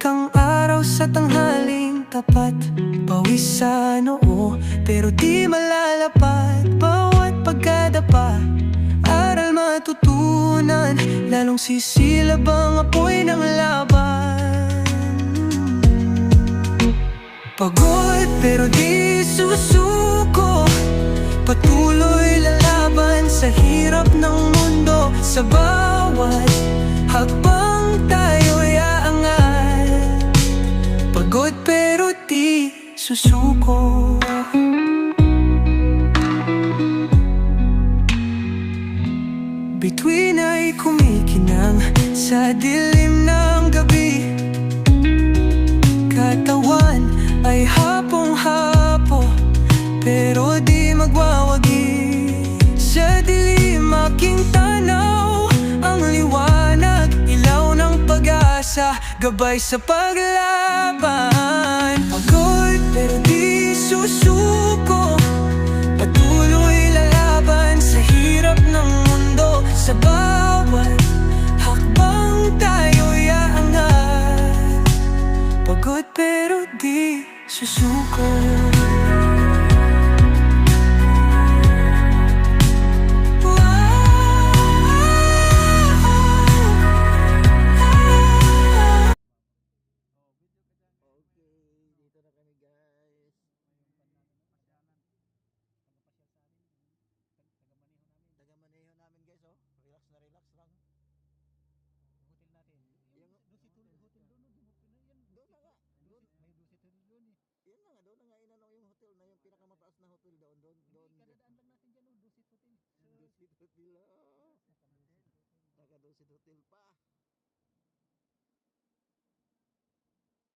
Tahimik ang araw sa tanghaling tapat, pawis sa noo pero di malalapat. Bawat pagkadapa, aral matutunan, lalong sisilab ang apoy ng laban. Pagod pero di susuko, patuloy lalaban sa hirap ng mundo. Sa bawat hakbang tayo'y aangat, pagod pero di susuko. Bituin ay kumikinang sa dilim ng gabi, katawan ay hapong-hapo pero di magwawagi. Sa dilim aking tanaw ang liwanag, ilaw ng pag-asa, gabay sa paglaban. Pagod pero di susuko, patuloy lalaban sa hirap ng mundo. Sa bawat hakbang tayo'y aangat, pagod pero di susuko. Yan na nga, doon na nga inano yung hotel na yung pinakamataas na hotel doon. Kadadaan lang natin dyan, Dusit Hotel. Dusit Hotel, Naka Dusit Hotel pa.